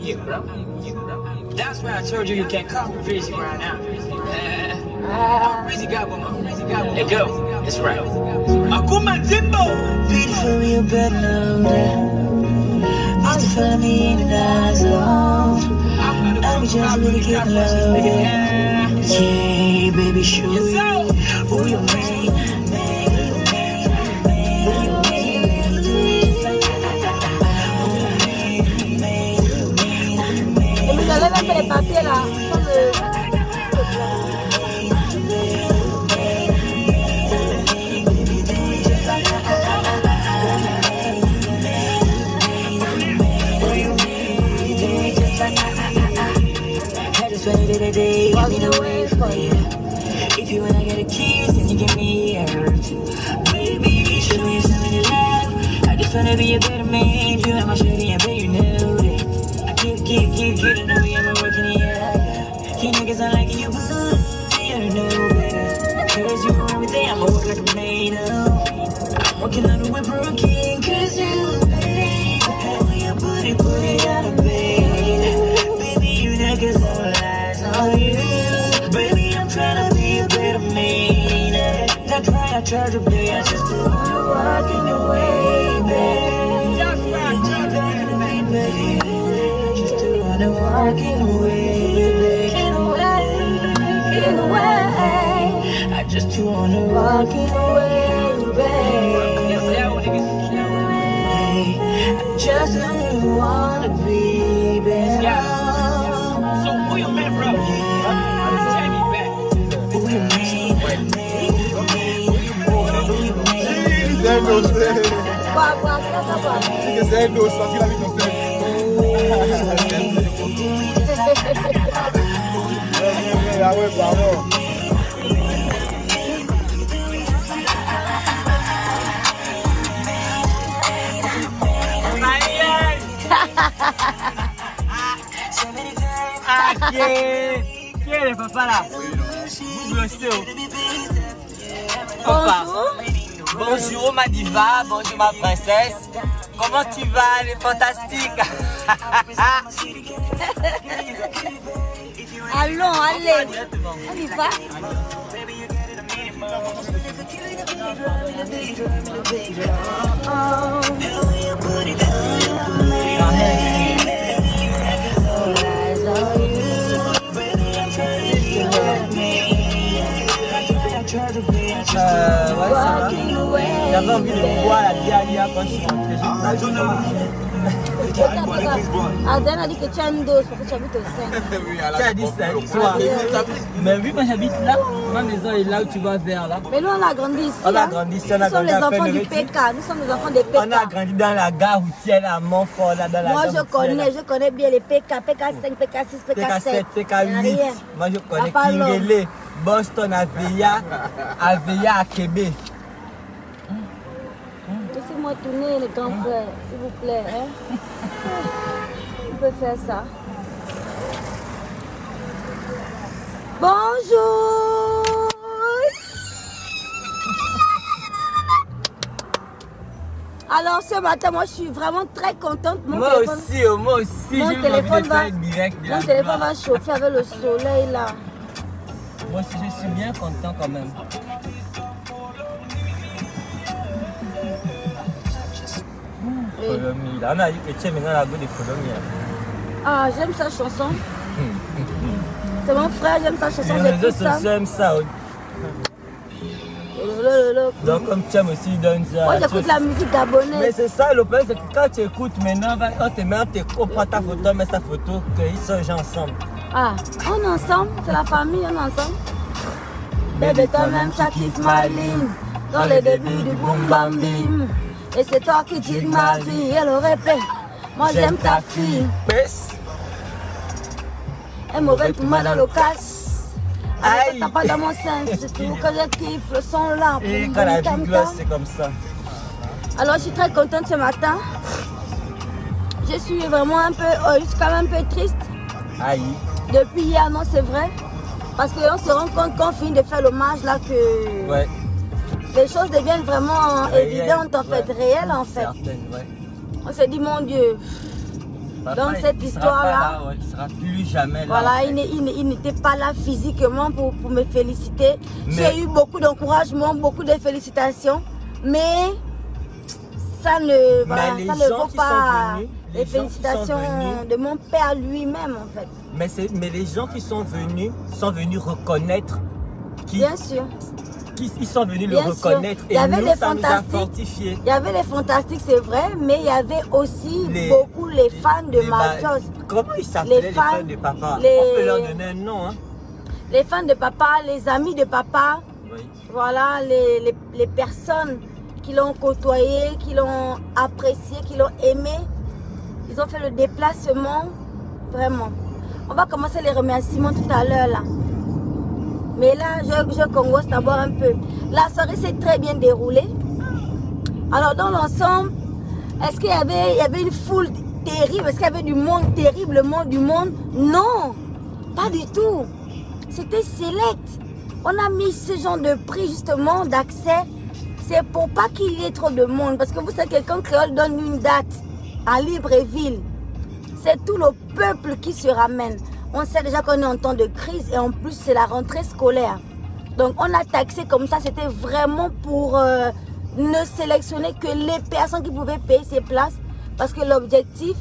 Yeah, bro. That's why I told you you can't call me Breezy right now. I'm Breezy got one. Hey, go. That's right. Akuma Zimbo. Beautiful, you better know that. Used to follow me in the eyes of. I was just really getting love. Yeah, baby, show you who you made. J'avais même les papiers là, comme walking away for you. If you wanna get a kiss, then you give me a hurt. Baby, show me something to love. I just wanna be a better man. You have my shorty, I bet you know that. Get to know me, I'm working here. You niggas are liking you, boo. You don't know better. Cause you every day, I'ma work like a tornado. I'm working on the whip broken. Cause you, baby, when you put it out of bed. Baby, you know cause all eyes on you. Baby, I'm trying to be a better man. I try to be, I just don't wanna walk in the way, baby. That's right, baby. Walking away, get away. I just wanna walk away, baby. I just wanna be better. So who you met, bro? Take me back. Who you mean? Qui est le papa là? Bonjour ma diva, bonjour ma princesse. Comment tu vas? Elle est fantastique. allons, allez. On y va. Ouais, ça va. J'avais envie de boire la bière quand je suis rentré. Aden a dit que tu as une dose parce que tu habites au 5. Tu as dit 5 toi. Mais oui, moi j'habite là. Ma maison est là où tu vas vers là. Mais nous on a grandi ici. On a grandi ici, on a grandi nous sommes les à enfants du Pénévé. PK. Nous sommes les enfants des PK. On a grandi dans la gare routière là, à Montfort, là, dans la Moi gare je connais bien les PK. PK5, PK6, PK7, PK7. PK8. Moi je connais Kingele, Boston, Aveya, à Québec. Laissez-moi tourner les grands frères, s'il vous plaît. Hein? On peut faire ça. Bonjour. Alors ce matin, moi je suis vraiment très contente. Moi aussi. Mon téléphone va chauffer avec le soleil là. Moi aussi, je suis bien content quand même. Follow me. Là, on a dit que tu es maintenant la go de Follow me. Ah, j'aime sa chanson. C'est mon frère, j'aime sa chanson. Les réseaux sociaux aiment ça. Donc, comme tu aimes aussi, donne ça. Moi, j'écoute la musique gabonaise. Mais c'est ça, le problème, c'est que quand tu écoutes maintenant, on te met, on prend ta photo, on met sa photo, qu'ils sont gens ensemble. Ah, on est ensemble, c'est la famille, on est ensemble. Bébé, toi-même, tu kiffes ma ligne. Dans les débuts du boom bam bim. Et c'est toi qui dis ma vie, elle le répète. Moi, j'aime ta fille. Elle m'aurait tout mal dans le casse. Aïe. T'as pas dans mon sens, c'est tout que je kiffe le son là. Et quand la vie glosse, c'est comme ça. Alors, je suis très contente ce matin. Je suis vraiment un peu, je suis quand même un peu triste. Aïe. Depuis hier, non, c'est vrai. Parce qu'on se rend compte qu'on finit de faire l'hommage là que ouais. Les choses deviennent vraiment évidentes en fait, réelles en fait. Certaines, ouais. On se dit mon Dieu, Donc cette histoire-là, il ne sera plus jamais là. voilà, il n'était pas là physiquement pour me féliciter. J'ai eu beaucoup d'encouragement, beaucoup de félicitations, mais ça ne, voilà, ça ne vaut pas les félicitations de mon père lui-même en fait. Mais les gens qui sont venus reconnaître. Bien sûr. Ils sont venus le reconnaître et nous, ça nous a fortifiés. Il y avait les fantastiques, c'est vrai, mais il y avait aussi beaucoup les fans de Malchos. Comment ils s'appelaient les fans de papa? On peut leur donner un nom. Hein? Les fans de papa, les amis de papa, oui. Voilà, les personnes qui l'ont côtoyé, qui l'ont apprécié, qui l'ont aimé. Ils ont fait le déplacement, vraiment. On va commencer les remerciements tout à l'heure là. Mais là, je congosse d'abord un peu. La soirée s'est très bien déroulée. Alors, dans l'ensemble, est-ce qu'il y avait une foule terrible? Est-ce qu'il y avait du monde terrible, le monde du monde? Non, pas du tout. C'était select. On a mis ce genre de prix justement d'accès. C'est pour pas qu'il y ait trop de monde. Parce que vous savez, quelqu'un créole donne une date à Libreville. C'est tout le peuple qui se ramène. On sait déjà qu'on est en temps de crise et en plus c'est la rentrée scolaire. Donc on a taxé comme ça, c'était vraiment pour ne sélectionner que les personnes qui pouvaient payer ces places. Parce que l'objectif,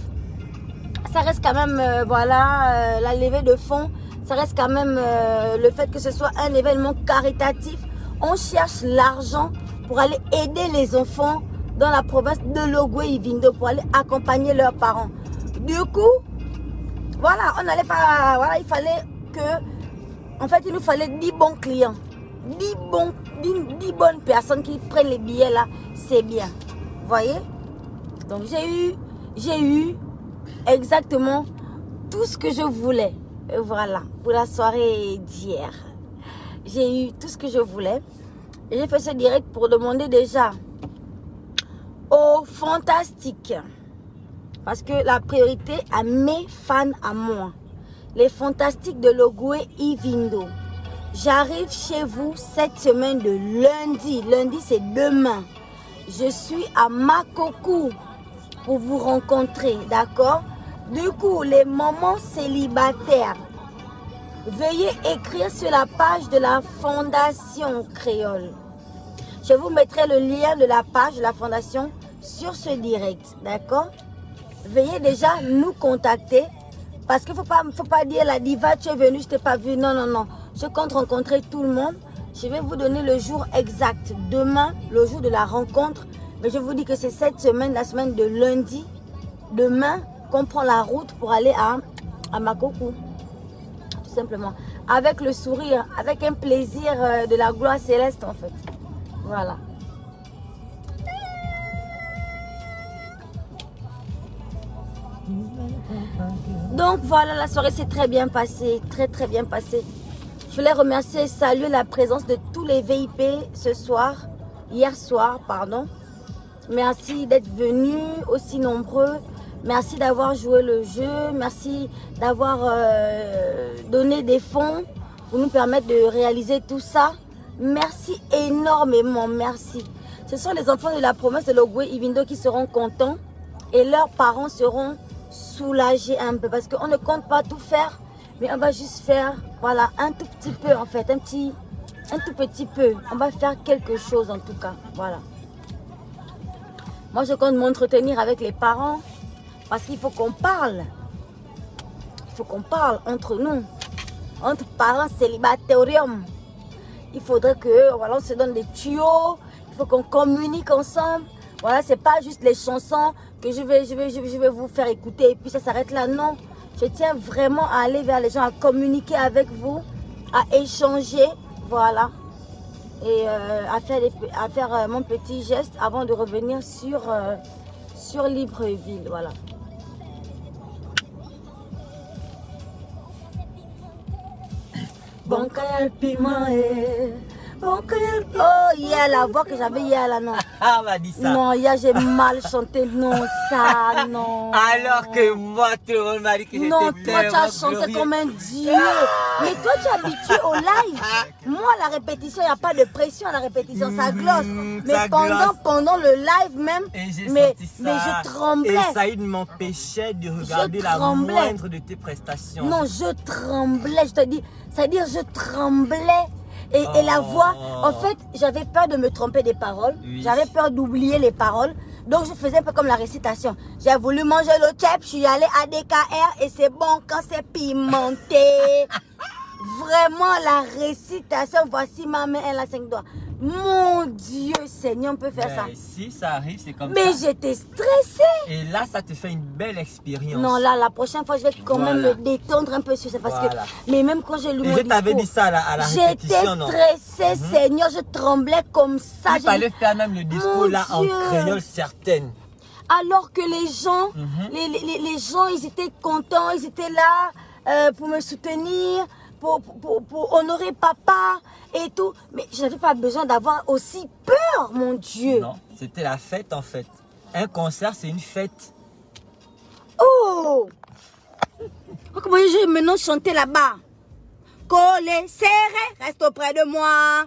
ça reste quand même, voilà, la levée de fonds. Ça reste quand même le fait que ce soit un événement caritatif. On cherche l'argent pour aller aider les enfants dans la province de Logoué-Ivindo pour aller accompagner leurs parents. Du coup, voilà, on n'allait pas, voilà, il fallait que, en fait, il nous fallait 10 bons clients, 10 bonnes personnes qui prennent les billets là, c'est bien, vous voyez. Donc j'ai eu exactement tout ce que je voulais, et voilà, pour la soirée d'hier. J'ai eu tout ce que je voulais, et j'ai fait ce direct pour demander déjà aux fantastiques. Parce que la priorité à mes fans à moi. Les fantastiques de Logoué-Ivindo. J'arrive chez vous cette semaine de lundi. Lundi, c'est demain. Je suis à Makokou pour vous rencontrer, d'accord? Du coup, les mamans célibataires, veuillez écrire sur la page de la Fondation Créole. Je vous mettrai le lien de la page de la Fondation sur ce direct, d'accord? Veuillez déjà nous contacter parce qu'il ne faut pas dire la diva, tu es venue, je ne t'ai pas vu. Non, non, non. Je compte rencontrer tout le monde. Je vais vous donner le jour exact. Demain, le jour de la rencontre. Mais je vous dis que c'est cette semaine, la semaine de lundi. Demain, qu'on prend la route pour aller à Makokou. Tout simplement. Avec le sourire, avec un plaisir de la gloire céleste en fait. Voilà. Donc voilà, la soirée s'est très bien passée, très bien passée. Je voulais remercier et saluer la présence de tous les VIP ce soir, hier soir, pardon. Merci d'être venus aussi nombreux. Merci d'avoir joué le jeu. Merci d'avoir donné des fonds pour nous permettre de réaliser tout ça. Merci énormément, merci. Ce sont les enfants de la province de Logoué-Ivindo qui seront contents et leurs parents seront soulagés un peu parce qu'on ne compte pas tout faire, mais on va juste faire, voilà, un tout petit peu en fait, un tout petit peu. On va faire quelque chose en tout cas, voilà. Moi, je compte m'entretenir avec les parents parce qu'il faut qu'on parle. Il faut qu'on parle entre nous, entre parents célibataires. Il faudrait que, voilà, on se donne des tuyaux. Il faut qu'on communique ensemble. Voilà, c'est pas juste les chansons que je vais vous faire écouter et puis ça s'arrête là. Non, je tiens vraiment à aller vers les gens, à communiquer avec vous, à échanger, voilà. Et à faire mon petit geste avant de revenir sur Libreville, voilà. Bon, pour qu'il... Oh, hier, la voix que j'avais hier, là, non. Ah, on m'a dit ça. Non, hier, j'ai mal chanté. Non, ça, non. Alors que moi, tout le monde m'a dit que j'étais non, toi, tu as chanté glorieux. comme un dieu. Mais toi, tu es habitué au live. Moi, à la répétition, il n'y a pas de pression à la répétition. Ça glosse. Mais ça glosse. pendant le live même, Et j'ai mais senti ça. je tremblais. Et ça m'empêchait de regarder la tremblais. moindre de tes prestations. Non, je tremblais, je te dis. C'est-à-dire, je tremblais. Et la voix, en fait, j'avais peur de me tromper des paroles. Oui. J'avais peur d'oublier les paroles. Donc, je faisais un peu comme la récitation. J'ai voulu manger le chep, je suis allée à DKR et c'est bon quand c'est pimenté. Vraiment, la récitation, voici ma main, elle a 5 doigts. Mon Dieu, Seigneur, on peut faire ça. Si ça arrive, c'est comme Mais ça. j'étais stressée. Et là, ça te fait une belle expérience. Non, là, la prochaine fois, je vais quand même Voilà. me détendre un peu sur ça. Parce Voilà. que, mais même quand j'ai lu Et mon je t'avais discours, dit ça à la j'étais répétition, non? stressée, Seigneur, je tremblais comme ça. Il fallait faire même le discours Mon là en Dieu. créole certaine. Alors que les gens, les gens, ils étaient contents, ils étaient là pour me soutenir, pour honorer papa et tout. Mais je n'avais pas besoin d'avoir aussi peur, mon Dieu. Non, c'était la fête en fait. Un concert, c'est une fête. Oh! Comment je vais maintenant chanter là-bas? Collé, serré, reste auprès de moi.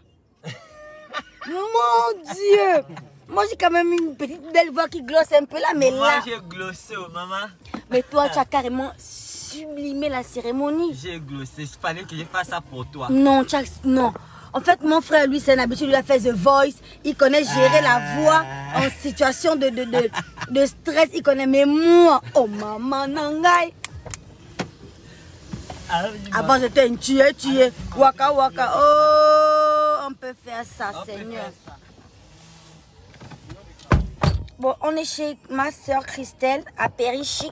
Mon Dieu! Moi, j'ai quand même une petite belle voix qui glosse un peu là, mais Moi, là... j'ai glossé, oh, maman. Mais toi, tu as carrément sublimé la cérémonie. J'ai glossé. Il fallait que je fasse ça pour toi. Non, non. En fait, mon frère, lui, c'est un habitude. Il a fait The Voice. Il connaît gérer la voix en situation de stress. Il connaît. Mais moi, oh maman, nangai. Avant, j'étais une tuée. Waka, waka. Oh, on peut faire ça, Seigneur. Bon, on est chez ma soeur Christelle à Périchic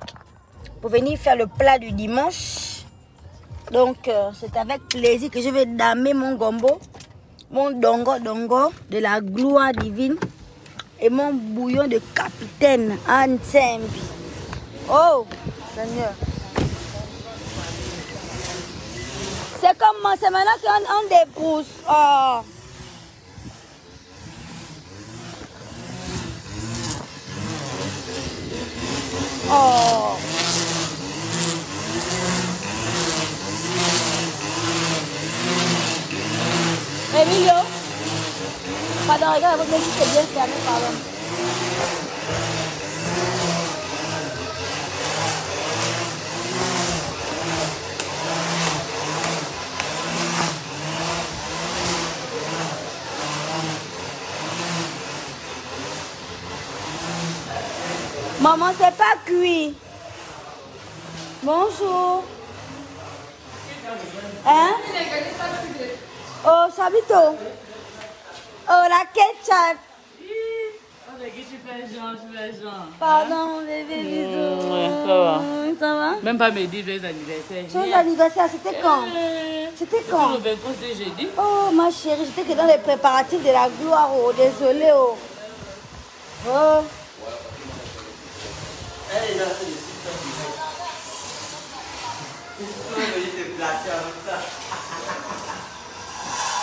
pour venir faire le plat du dimanche. Donc, c'est avec plaisir que je vais damer mon gombo, mon dongo de la gloire divine et mon bouillon de capitaine Ansembi. Oh, Seigneur. C'est comment? C'est maintenant qu'on débrousse. Oh. Oh. Emilio. Pardon, regarde votre musique, c'est bien fermé, pardon. Maman, c'est pas cuit. Bonjour. Hein? Oh, Sabito. Oh, la ketchup. Pardon, bébé, bisous. Ouais, ça va. Ça va? Même pas me dire les anniversaires. Ton anniversaire, c'était quand? C'était quand? Le 23 de jeudi. Oh, ma chérie, j'étais que dans les préparatifs de la gloire. Oh, désolée. Oh. Oh.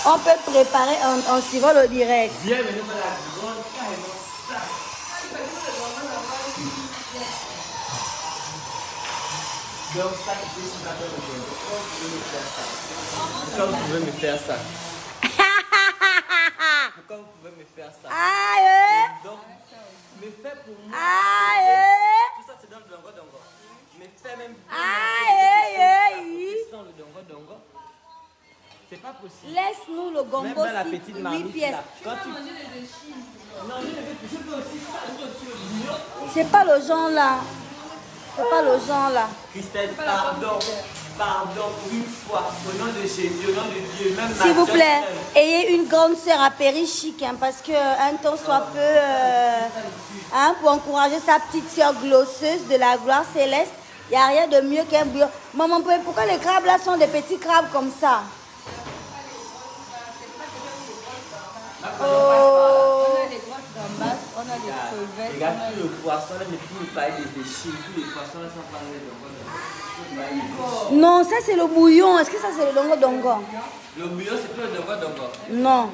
On peut préparer en suivant le direct. Bienvenue dans la grande carrément ça. Donc ça, je suis d'accord avec vous. Pourquoi vous pouvez me faire ça? Pourquoi vous pouvez me faire ça? Aïe! Donc, me fais pour moi. Aïe! Tout ça, c'est dans le dongo. Me fais même. Aïe! Sans le dongo. C'est pas possible. Laisse-nous le Même gombo dans la si petite 8 marmite pièces. là. Quand tu... Non, je peux aussi ça. Je peux aussi le mignon. C'est pas le genre là. C'est pas le genre là. Christelle, pardon pour une fois, au nom de Jésus, au nom de Dieu, même S'il vous ma plaît, sœur. ayez une grande sœur à Périchic, hein, parce que un temps soit peu, pour encourager sa petite sœur glosseuse de la gloire céleste, il n'y a rien de mieux qu'un bouillon. Maman, pourquoi les crabes là sont des petits crabes comme ça? Oh. On a les grosses gambas, on a les crevettes. Regarde tout le poisson là, mais tout le paille des déchets, tous les poissons là sont pas les dongo. Non, ça c'est le bouillon. Est-ce que ça c'est le dongo dongo? Le bouillon, c'est plus le dongo dongo. Non.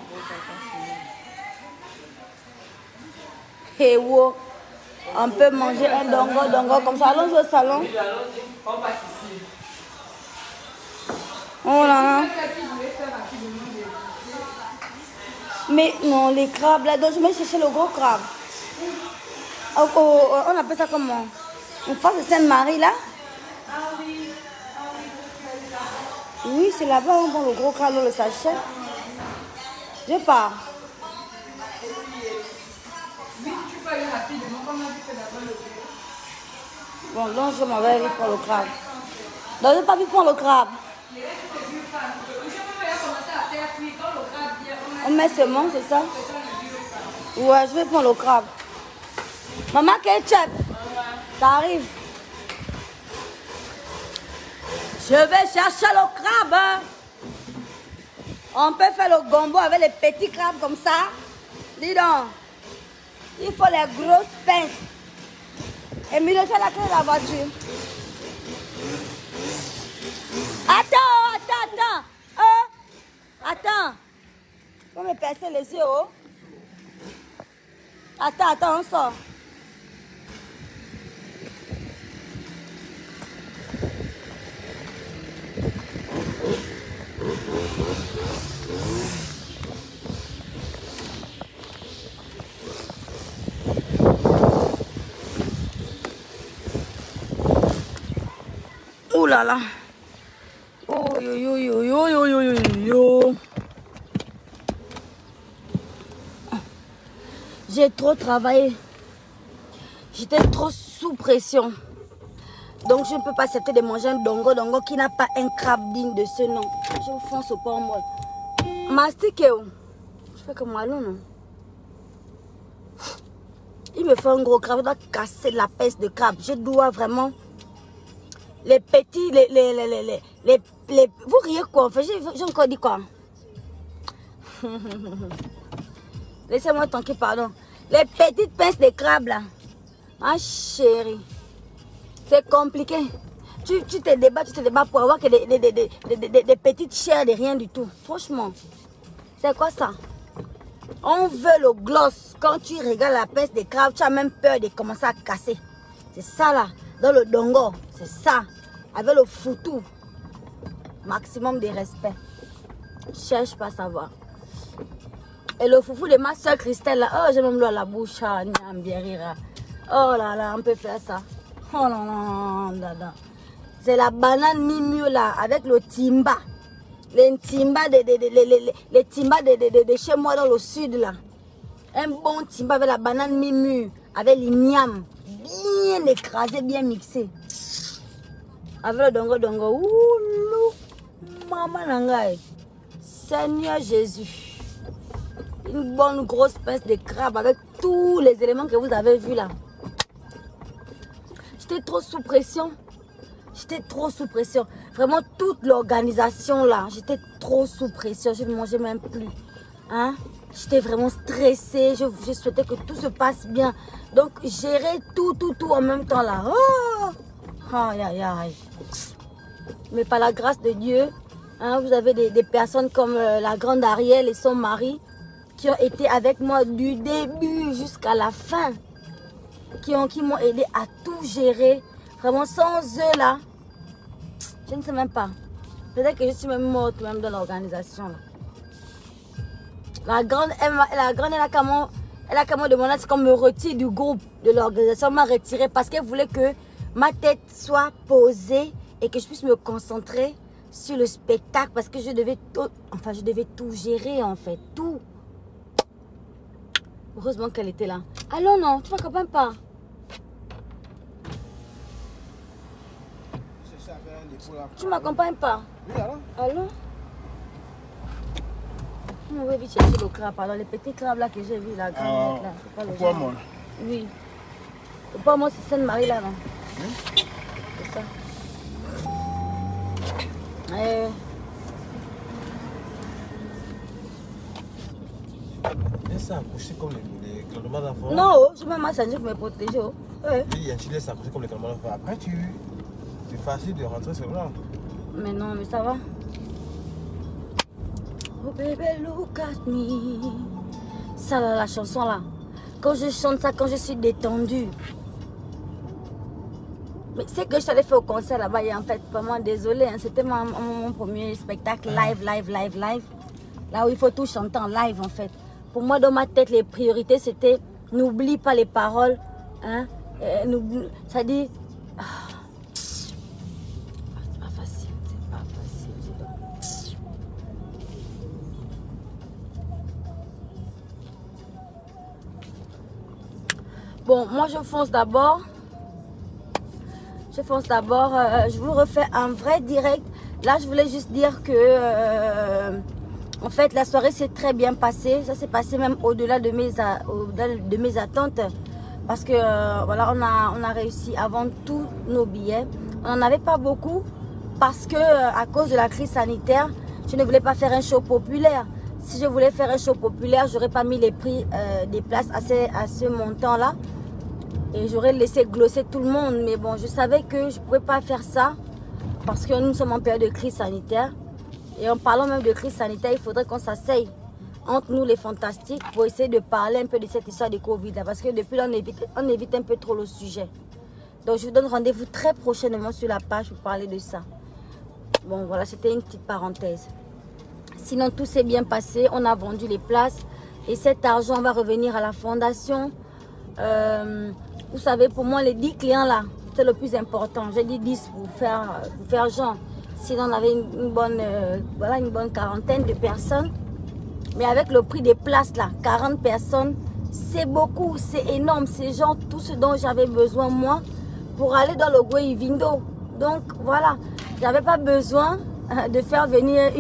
Hey, wow. On peut manger un dongo dongo comme ça. Allons au salon. Oui, allons-y. On passe ici. Oh là là. Mais non, les crabes là, donc je vais chercher le gros crabe. On appelle ça comment? Une face de Sainte-Marie là? Oui, c'est là-bas, on prend le gros crabe dans le sachet. Je pars. Bon, donc je m'en vais aller prendre le crabe. Donc je n'ai pas vu prendre le crabe. On met seulement, c'est ça? Ouais, je vais prendre le crabe. Maman, ketchup. Ça arrive. Je vais chercher le crabe. On peut faire le gombo avec les petits crabes comme ça. Dis donc. Il faut les grosses pinces. Et Milo, tu as la clé de la voiture. Attends. Attends. Faut me percer les yeux, oh. Attends, on sort. Ouh là là. Oh yo yo yo yo yo yo yo yo. J'ai trop travaillé. J'étais trop sous pression. Donc je ne peux pas accepter de manger un dongo qui n'a pas un crabe digne de ce nom. Je fonce au port molle. Mastique, je fais comme moi, non? Il me fait un gros crabe, je dois casser la peste de crabe. Je dois vraiment... Les petits, vous riez quoi? Enfin, j'ai encore dit quoi? Laissez-moi tranquille, pardon. Les petites pinces de crabe là. Ah chérie. C'est compliqué. Tu te débats pour avoir que des petites chairs de rien du tout. Franchement. C'est quoi ça? On veut le gloss. Quand tu regardes la pince de crabe, tu as même peur de commencer à casser. C'est ça là. Dans le dongo. C'est ça. Avec le foutou. Maximum de respect. Cherche pas à savoir. Et le foufou de ma soeur Christelle là, oh j'ai même l'eau à la bouche, oh là là, on peut faire ça. Oh là là, c'est la banane mimio là, avec le timba. Les timba de chez moi dans le sud là. Un bon timba avec la banane mimio, avec l'igname, bien écrasé, bien mixé. Avec le dongo, oulou, maman nangai. Seigneur Jésus. Une bonne grosse pince de crabe avec tous les éléments que vous avez vus là. J'étais trop sous pression. Vraiment toute l'organisation là. J'étais trop sous pression. Je ne mangeais même plus. Hein? J'étais vraiment stressée. Je souhaitais que tout se passe bien. Donc gérer tout en même temps là. Oh! Aïe aïe aïe. Mais par la grâce de Dieu, hein, vous avez des personnes comme la grande Ariel et son mari qui ont été avec moi du début jusqu'à la fin, qui m'ont aidé à tout gérer. Vraiment, sans eux là, je ne sais même pas. Peut-être que je suis même morte même dans l'organisation. La grande, elle a qu'à me demander qu'on me retire du groupe de l'organisation. Elle m'a retiré parce qu'elle voulait que ma tête soit posée et que je puisse me concentrer sur le spectacle parce que je devais tout gérer en fait, tout. Heureusement qu'elle était là. Allô, non, tu m'accompagnes pas. Tu m'accompagnes pas. Oui, alors? Allô? On va vite chercher le crabe. Alors, les petits crabes là que j'ai vu, la grande là. Pourquoi moi? Oui. Pourquoi moi, c'est Sainte-Marie là, non? Oui? C'est ça. Elle s'est accrochée comme les cléments d'enfants. Non, je mets ma santé pour me protéger. Oui, tu laisses accrocher comme les cléments d'enfants. Après, tu facile de rentrer sur là. Mais non, mais ça va. Oh baby, look at me. Ça là, la chanson là. Quand je chante ça, quand je suis détendue. Mais c'est que je t'avais fait au concert là-bas. Et en fait, vraiment désolée. Hein, c'était mon premier spectacle live. Là où il faut tout chanter en live en fait. Pour moi, dans ma tête, les priorités c'était n'oublie pas les paroles. Hein, ça dit. C'est pas facile. C'est pas facile. Bon, moi je fonce d'abord. Je vous refais un vrai direct. Là, je voulais juste dire que, en fait, la soirée s'est très bien passée. Ça s'est passé même au-delà de mes attentes. Parce que, voilà, on a réussi à vendre tous nos billets. On n'en avait pas beaucoup parce que, à cause de la crise sanitaire, je ne voulais pas faire un show populaire. Si je voulais faire un show populaire, je n'aurais pas mis les prix des places à ce montant-là. Et j'aurais laissé glosser tout le monde. Mais bon, je savais que je ne pouvais pas faire ça. Parce que nous sommes en période de crise sanitaire. Et en parlant même de crise sanitaire, il faudrait qu'on s'asseye entre nous les fantastiques pour essayer de parler un peu de cette histoire de Covid. Là, parce que depuis là, on évite un peu trop le sujet. Donc je vous donne rendez-vous très prochainement sur la page pour parler de ça. Bon, voilà, c'était une petite parenthèse. Sinon, tout s'est bien passé. On a vendu les places. Et cet argent va revenir à la fondation. Vous savez, pour moi, les 10 clients là, c'est le plus important. J'ai dit 10 pour faire genre. Sinon, on avait une bonne quarantaine de personnes. Mais avec le prix des places là, 40 personnes, c'est beaucoup, c'est énorme. C'est genre tout ce dont j'avais besoin moi pour aller dans le Guévindo. Donc voilà, j'avais pas besoin de faire venir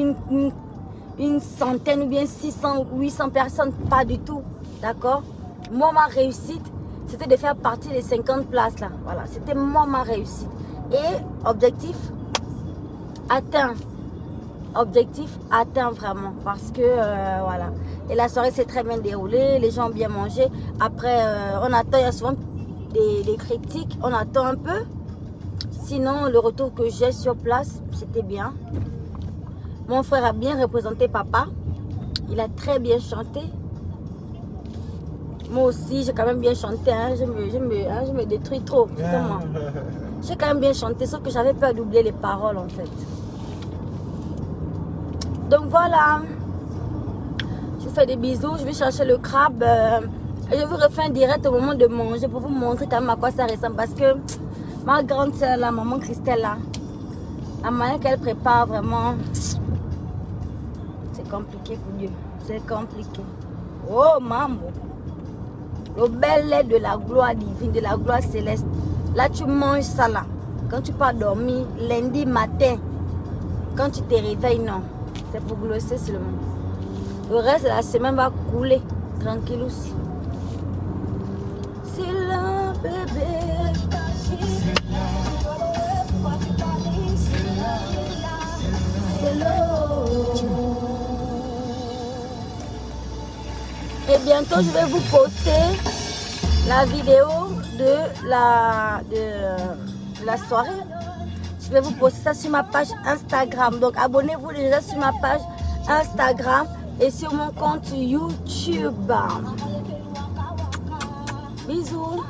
une centaine ou bien 600 ou 800 personnes, pas du tout. D'accord? Moi, ma réussite, c'était de faire partie des 50 places là. Voilà, c'était moi ma réussite. Et objectif atteint. Objectif atteint vraiment. Parce que voilà. Et la soirée s'est très bien déroulée. Les gens ont bien mangé. Après, on attend, il y a souvent des critiques. On attend un peu. Sinon, le retour que j'ai sur place, c'était bien. Mon frère a bien représenté papa. Il a très bien chanté. Moi aussi, j'ai quand même bien chanté. Hein. Je me détruis trop. J'ai quand même bien chanté, sauf que j'avais peur d'oublier les paroles en fait. Donc voilà. Je vous fais des bisous. Je vais chercher le crabe. Et je vous refais un direct au moment de manger pour vous montrer quand même à quoi ça ressemble. Parce que ma grande soeur, la maman Christelle, là, la manière qu'elle prépare, vraiment, c'est compliqué pour Dieu. C'est compliqué. Oh, maman. Le bel lait de la gloire divine, de la gloire céleste. Là, tu manges ça là. Quand tu pars dormir, lundi matin, quand tu te réveilles, non. C'est pour glosser seulement. Le reste de la semaine va couler. Tranquillou. C'est là, bébé. C'est là. Et bientôt, je vais vous poster la vidéo de la soirée. Je vais vous poster ça sur ma page Instagram. Donc, abonnez-vous déjà sur ma page Instagram et sur mon compte YouTube. Bisous.